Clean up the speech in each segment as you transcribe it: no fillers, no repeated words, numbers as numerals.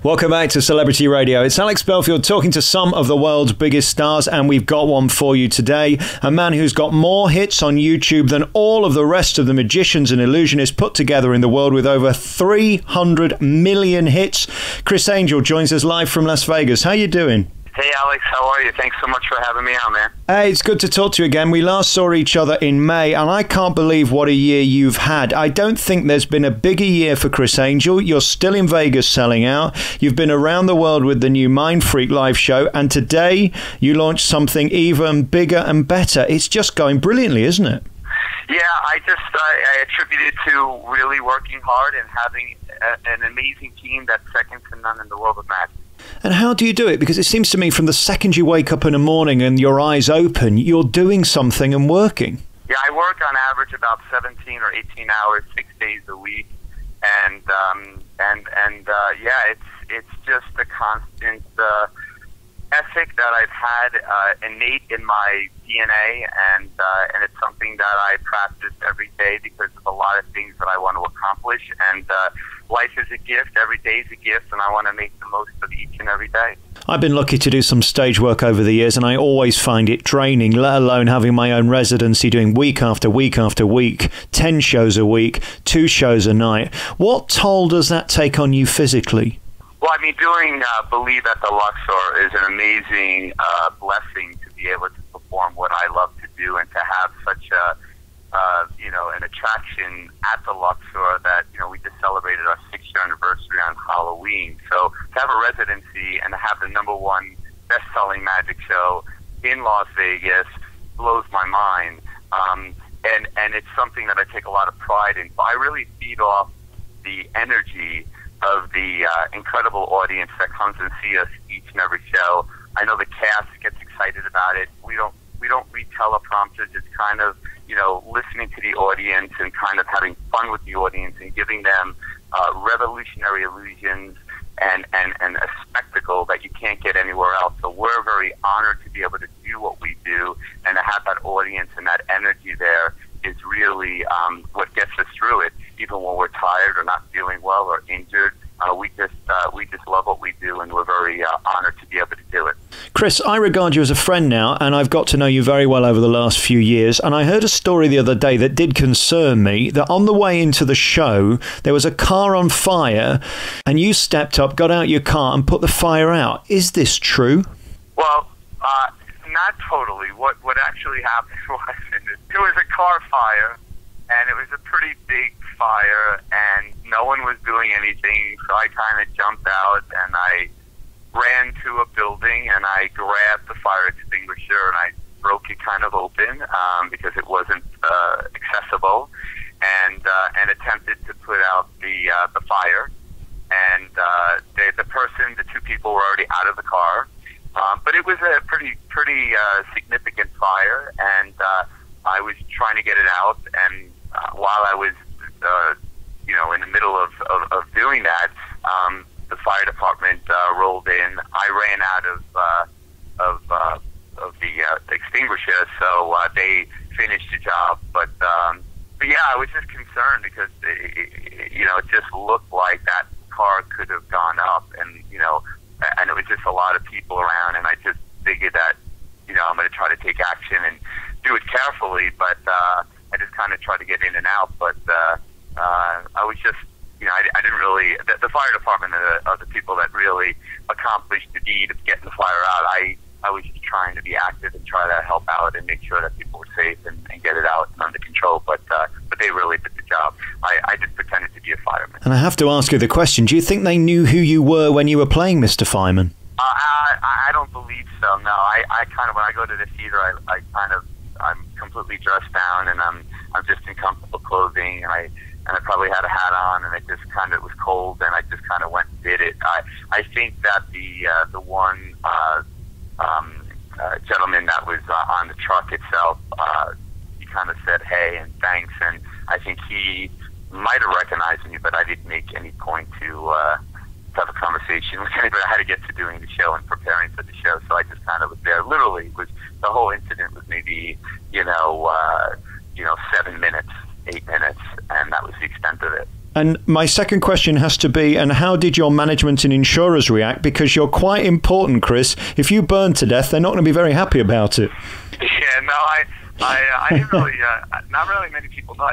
Welcome back to Celebrity Radio. It's Alex Belfield talking to some of the world's biggest stars, and we've got one for you today. A man who's got more hits on YouTube than all of the rest of the magicians and illusionists put together in the world, with over 300 million hits. Criss Angel joins us live from Las Vegas. How you doing? Hey Alex, how are you? Thanks so much for having me on, man. Hey, it's good to talk to you again. We last saw each other in May, and I can't believe what a year you've had. I don't think there's been a bigger year for Criss Angel. You're still in Vegas selling out. You've been around the world with the new Mindfreak live show, and today you launched something even bigger and better. It's just going brilliantly, isn't it? Yeah, I attribute it to really working hard and having an amazing team that's second to none in the world of magic. And how do you do it? Because it seems to me from the second you wake up in the morning and your eyes open, you're doing something and working. Yeah, I work on average about 17 or 18 hours, 6 days a week, and yeah, it's just a constant ethic that I've had innate in my DNA, and it's something that I practice every day because of a lot of things that I want to accomplish. And life is a gift. Every day is a gift, and I want to make the most of each and every day. I've been lucky to do some stage work over the years, and I always find it draining, let alone having my own residency, doing week after week after week, 10 shows a week, 2 shows a night. What toll does that take on you physically? Well, I mean, doing Believe at the Luxor is an amazing blessing to be able to perform what I love to do, and to have such a an attraction at the Luxor that, we just celebrated our 6th-year anniversary on Halloween. So to have a residency and to have the #1 best-selling magic show in Las Vegas blows my mind. And it's something that I take a lot of pride in. But I really feed off the energy of the incredible audience that comes and see us each and every show. I know the cast gets excited about it. We don't read teleprompters. It's kind of, listening to the audience and kind of having fun with the audience and giving them revolutionary illusions and a spectacle that you can't get anywhere else. So we're very honored to be able to do what we do, and to have that audience and that energy there is really what gets us through it. Even when we're tired or not feeling well or injured, we just love what we do, and we're very honored to be able to do it. Criss, I regard you as a friend now, and I've got to know you very well over the last few years, and I heard a story the other day that did concern me, that on the way into the show, there was a car on fire, and you stepped up, got out your car, and put the fire out. Is this true? Well, not totally. What actually happened was, it was a car fire, and it was a pretty big fire, and no one was doing anything, so I kind of jumped out, and I ran to a building, and I grabbed the fire extinguisher, and I broke it kind of open because it wasn't accessible, and attempted to put out the fire. And the 2 people were already out of the car, but it was a pretty significant fire, and I was trying to get it out, and while I was in the middle of doing that, the fire department rolled in. I ran out of the extinguisher, so they finished the job. But yeah, I was just concerned because it just looked like that car could have gone up, and and it was just a lot of people around, and I just figured that I'm going to try to take action and do it carefully, but I just kind of tried to get in and out. But I was just, I didn't really, the fire department are the people that really accomplished the deed of getting the fire out. I was just trying to be active and try to help out and make sure that people were safe and get it out and under control. But they really did the job. I just pretended to be a fireman. And I have to ask you the question, do you think they knew who you were when you were playing Mr. Fireman? I don't believe so, no. I kind of, when I go to the theater, I'm completely dressed down, and I'm just in comfortable clothing, and I probably had a hat on, and it was cold, and I just kind of went and did it. I think that the one gentleman that was on the truck itself, he kind of said hey and thanks, and I think he might have recognized me, but I didn't make any point to have a conversation with anybody. I had to get to doing the show and preparing for the show, so I just kind of was there. Literally, the whole incident was maybe 7 minutes, 8 minutes, and that was the extent of it. And my second question has to be, and how did your management and insurers react? Because you're quite important, Criss. If you burn to death, they're not going to be very happy about it. Yeah, no, I didn't really, not really many people know.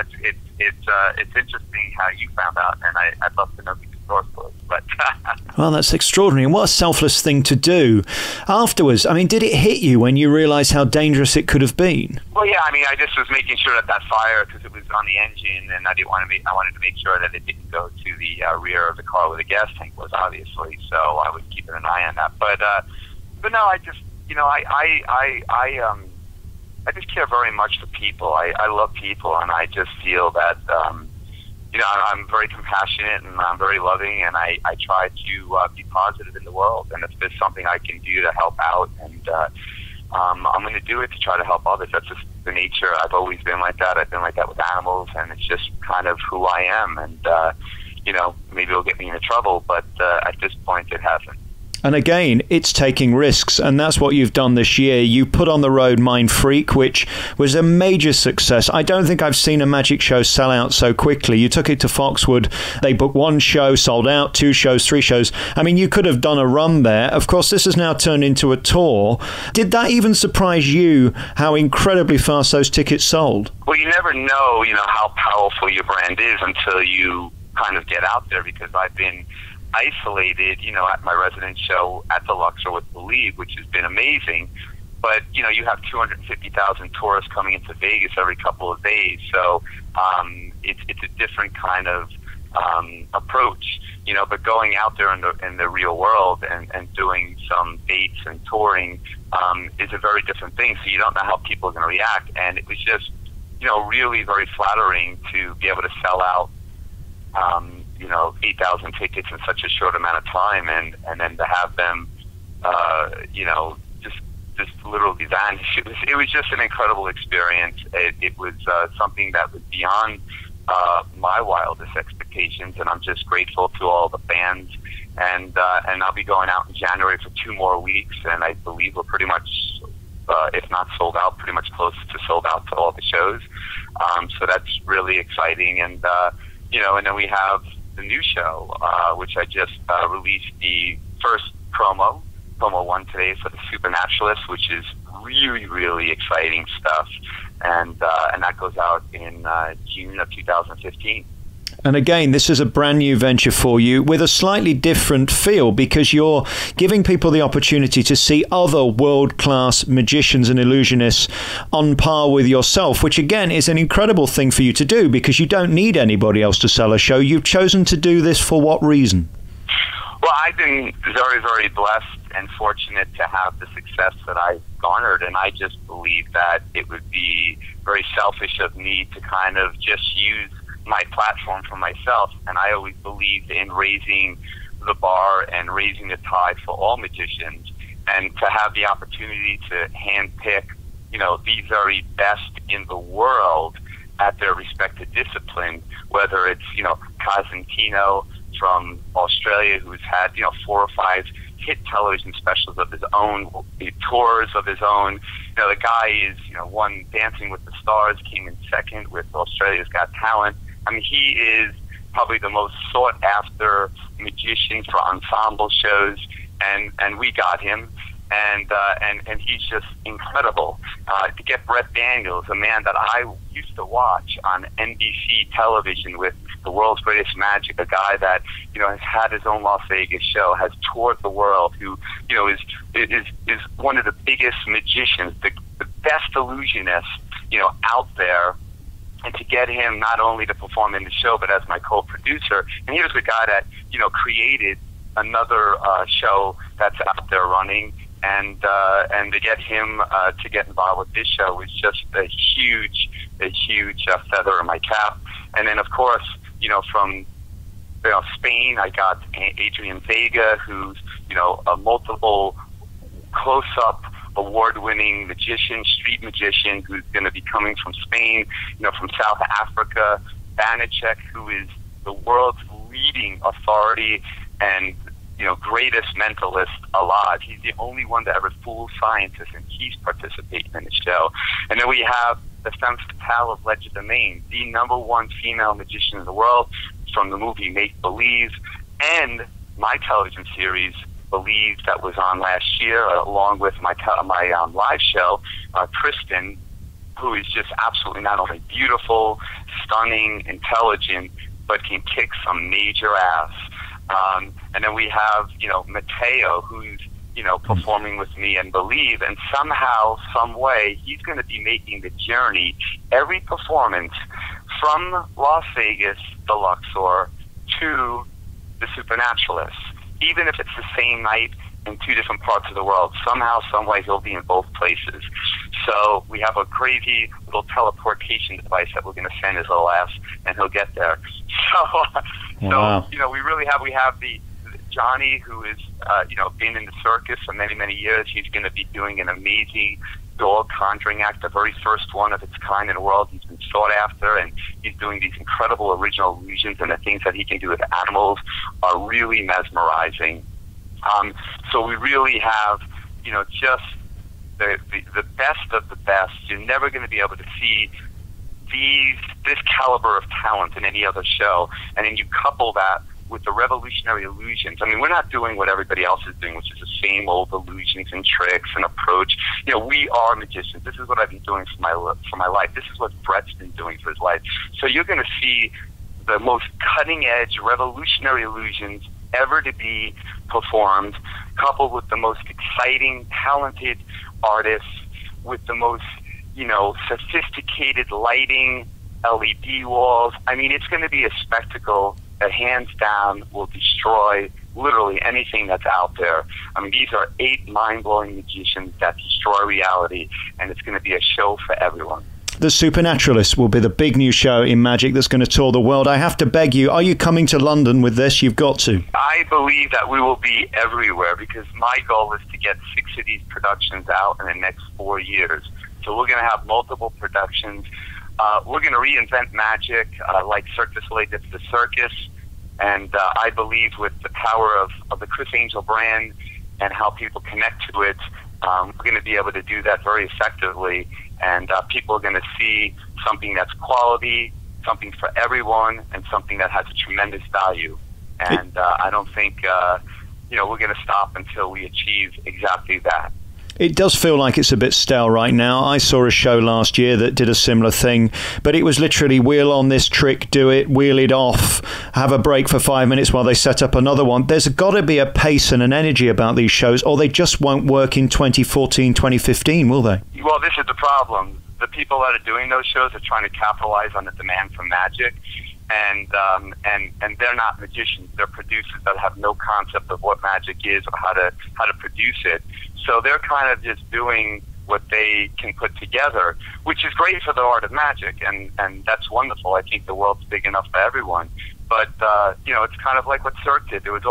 It's interesting how you found out, and I'd love to know the source was. But well, that's extraordinary. And what a selfless thing to do. Afterwards, I mean, did it hit you when you realized how dangerous it could have been? Well, yeah, I mean, I just was making sure that fire, because it was on the engine, and I wanted to make sure that it didn't go to the rear of the car where the gas tank was, obviously. So I was keeping an eye on that. But no, I just, I just care very much for people. I love people, and I just feel that, I'm very compassionate, and I'm very loving, and I try to be positive in the world. And if there's something I can do to help out, and I'm going to do it to try to help others. That's just the nature. I've always been like that. I've been like that with animals, and it's just kind of who I am. And, maybe it'll get me into trouble, but at this point it hasn't. And again, it's taking risks, and that's what you've done this year. You put on the road Mindfreak, which was a major success. I don't think I've seen a magic show sell out so quickly. You took it to Foxwood. They booked one show, sold out, 2 shows, 3 shows. I mean, you could have done a run there. Of course, this has now turned into a tour. Did that even surprise you, how incredibly fast those tickets sold? Well, you never know, how powerful your brand is until you kind of get out there, because I've been isolated, at my resident show at the Luxor with Believe, which has been amazing. But, you have 250,000 tourists coming into Vegas every couple of days. So it's a different kind of approach, but going out there in the real world and doing some dates and touring is a very different thing. So you don't know how people are going to react. And it was just, really very flattering to be able to sell out 8,000 tickets in such a short amount of time, and then to have them, just literally vanish. It was just an incredible experience. It was something that was beyond my wildest expectations, and I'm just grateful to all the fans. And I'll be going out in January for 2 more weeks, and I believe we're pretty much, if not sold out, pretty much close to sold out to all the shows. So that's really exciting, and and then we have the new show, which I just released the first promo 1 today for the Supernaturalists, which is really, really exciting stuff, and that goes out in June of 2015. And again, this is a brand new venture for you with a slightly different feel, because you're giving people the opportunity to see other world-class magicians and illusionists on par with yourself, which again is an incredible thing for you to do, because you don't need anybody else to sell a show. You've chosen to do this for what reason? Well, I've been very, very blessed and fortunate to have the success that I've garnered, and I just believe that it would be very selfish of me to kind of just use my platform for myself. And I always believed in raising the bar and raising the tide for all magicians, and to have the opportunity to handpick, the very best in the world at their respective discipline, whether it's, Cosentino from Australia, who's had, 4 or 5 hit television specials of his own, tours of his own. The guy is, won Dancing with the Stars, came in 2nd with Australia's Got Talent. I mean, he is probably the most sought-after magician for ensemble shows, and we got him, and he's just incredible. To get Brett Daniels, a man that I used to watch on NBC television with The World's Greatest Magic, a guy that has had his own Las Vegas show, has toured the world, who is one of the biggest magicians, the best illusionist out there. And to get him not only to perform in the show, but as my co-producer. And here's the guy that, created another show that's out there running. And to get him to get involved with this show was just a huge feather in my cap. And then, of course, from Spain, I got Adrian Vega, who's, a multiple close-up award-winning magician, street magician, who's going to be coming from Spain, from South Africa, Banachek, who is the world's leading authority and, greatest mentalist alive. He's the only one to ever fool scientists, and he's participating in the show. And then we have the femme fatale of Legend of Maine, the #1 female magician in the world, from the movie Make Believe and my television series Believe that was on last year, along with my live show, Kristen, who is just absolutely not only beautiful, stunning, intelligent, but can kick some major ass. And then we have, Mateo, who's, performing with me and Believe, and somehow, some way, he's going to be making the journey, every performance, from Las Vegas, the Luxor, to the Supernaturalists. Even if it's the same night in two different parts of the world, somehow, some way, he'll be in both places. So we have a crazy little teleportation device that we're going to send his little ass, and he'll get there. Wow. So we really have the Johnny, who is been in the circus for many, many years. He's going to be doing an amazing dog conjuring act, the very first one of its kind in the world. He's been sought after, and he's doing these incredible original illusions, and the things that he can do with animals are really mesmerizing. So we really have, just the best of the best. You're never going to be able to see this caliber of talent in any other show, and then you couple that with the revolutionary illusions. I mean, we're not doing what everybody else is doing, which is the same old illusions and tricks and approach. We are magicians. This is what I've been doing for my life. This is what Brett's been doing for his life. So you're going to see the most cutting-edge, revolutionary illusions ever to be performed, coupled with the most exciting, talented artists, with the most, sophisticated lighting, LED walls. I mean, it's going to be a spectacle that hands down will destroy literally anything that's out there. I mean, these are 8 mind-blowing magicians that destroy reality, and it's going to be a show for everyone. The Supernaturalists will be the big new show in magic that's going to tour the world. I have to beg you, are you coming to London with this? You've got to. I believe that we will be everywhere, because my goal is to get 6 of these productions out in the next 4 years. So we're going to have multiple productions. We're going to reinvent magic like Cirque du Soleil did for the circus. And I believe with the power of the Criss Angel brand and how people connect to it, we're going to be able to do that very effectively. And people are going to see something that's quality, something for everyone, and something that has a tremendous value. And I don't think we're going to stop until we achieve exactly that. It does feel like it's a bit stale right now. I saw a show last year that did a similar thing, but it was literally wheel on this trick, do it, wheel it off, have a break for 5 minutes while they set up another one. There's got to be a pace and an energy about these shows, or they just won't work in 2014, 2015, will they? Well, this is the problem. The people that are doing those shows are trying to capitalize on the demand for magic, and they're not magicians. They're producers that have no concept of what magic is or how to produce it. So they're kind of just doing what they can put together, which is great for the art of magic, and that's wonderful. I think the world's big enough for everyone. But it's kind of like what Cirque did. There was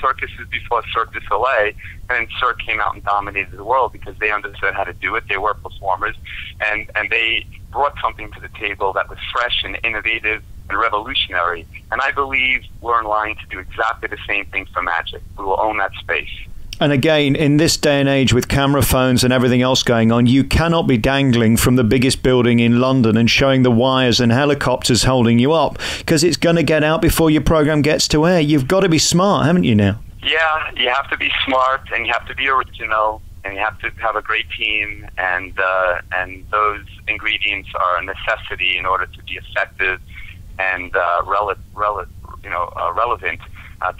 circuses before Cirque du Soleil, and then Cirque came out and dominated the world because they understood how to do it. They were performers, and they brought something to the table that was fresh and innovative and revolutionary. And I believe we're in line to do exactly the same thing for magic. We will own that space. And again, in this day and age with camera phones and everything else going on, you cannot be dangling from the biggest building in London and showing the wires and helicopters holding you up, because it's going to get out before your program gets to air. You've got to be smart, haven't you now? Yeah, you have to be smart, and you have to be original, and you have to have a great team, and those ingredients are a necessity in order to be effective and relevant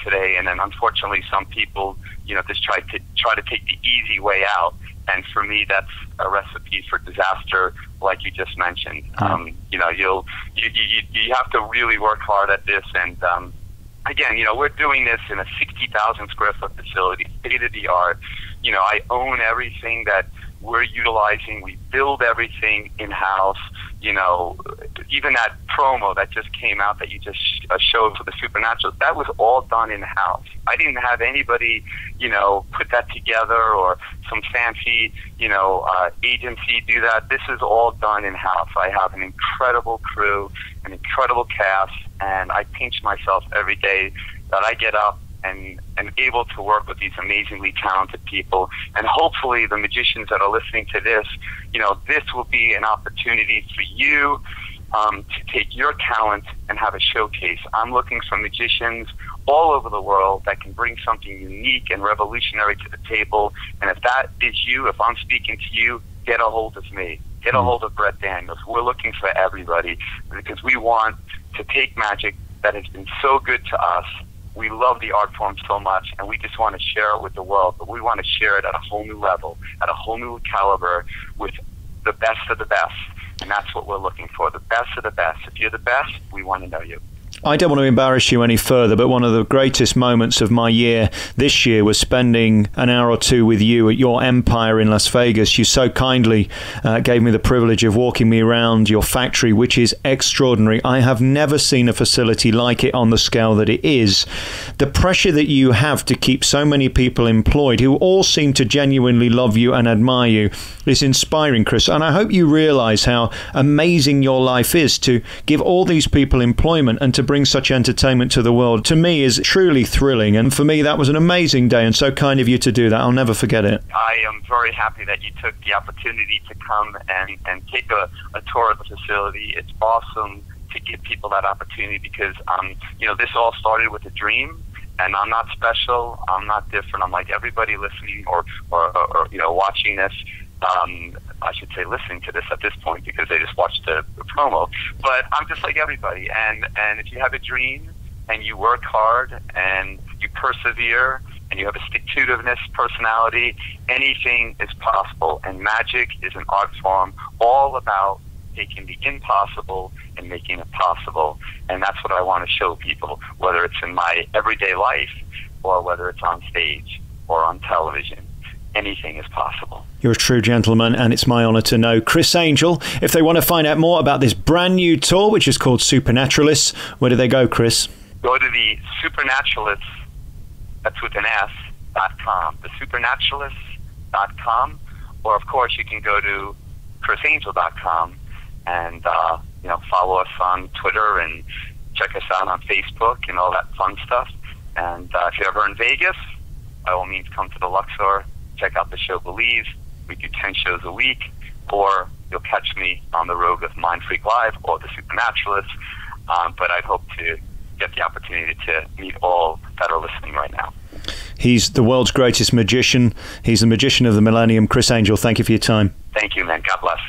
today. And then unfortunately, some people just try to take the easy way out, and for me, that's a recipe for disaster, like you just mentioned. You have to really work hard at this, and again, we're doing this in a 60,000 square foot facility, state of the art. I own everything that we're utilizing. We build everything in house. Even that promo that just came out that you just showed for the Supernaturals, that was all done in house. I didn't have anybody, put that together, or some fancy, agency do that. This is all done in house. I have an incredible crew, an incredible cast, and I pinch myself every day that I get up and able to work with these amazingly talented people. And hopefully the magicians that are listening to this, this will be an opportunity for you to take your talent and have a showcase. I'm looking for magicians all over the world that can bring something unique and revolutionary to the table. And if that is you, if I'm speaking to you, get a hold of me. Get a hold of Brett Daniels. We're looking for everybody because we want to take magic that has been so good to us. We love the art form so much, and we just want to share it with the world. But we want to share it at a whole new level, at a whole new caliber, with the best of the best. And that's what we're looking for, the best of the best. If you're the best, we want to know you. I don't want to embarrass you any further, but one of the greatest moments of my year this year was spending an hour or two with you at your empire in Las Vegas. You so kindly gave me the privilege of walking me around your factory, which is extraordinary. I have never seen a facility like it on the scale that it is. The pressure that you have to keep so many people employed who all seem to genuinely love you and admire you is inspiring, Criss. And I hope you realize how amazing your life is to give all these people employment and to bring such entertainment to the world. To me is truly thrilling, and for me that was an amazing day, and so kind of you to do that. I'll never forget it. I am very happy that you took the opportunity to come and take a tour of the facility. It's awesome to give people that opportunity because this all started with a dream, and I'm not special, I'm not different, I'm like everybody listening or watching this. I should say listening to this at this point because they just watched the promo. But I'm just like everybody. And if you have a dream and you work hard and you persevere and you have a stick-to-itiveness personality, anything is possible. And magic is an art form all about taking the impossible and making it possible. And that's what I want to show people, whether it's in my everyday life or whether it's on stage or on television. Anything is possible. You're a true gentleman, and it's my honor to know Criss Angel. If they want to find out more about this brand new tour, which is called Supernaturalists, where do they go, Criss? Go to the Supernaturalists, that's with an S.com, the Supernaturalists.com, or of course you can go to ChrissAngel.com and follow us on Twitter and check us out on Facebook and all that fun stuff. And if you're ever in Vegas, by all means come to the Luxor. Check out the show Believe. We do 10 shows a week, or you'll catch me on the road with Mindfreak Live or the Supernaturalists. But I'd hope to get the opportunity to meet all that are listening right now. He's the world's greatest magician. He's the magician of the millennium. Criss Angel, thank you for your time. Thank you, man. God bless.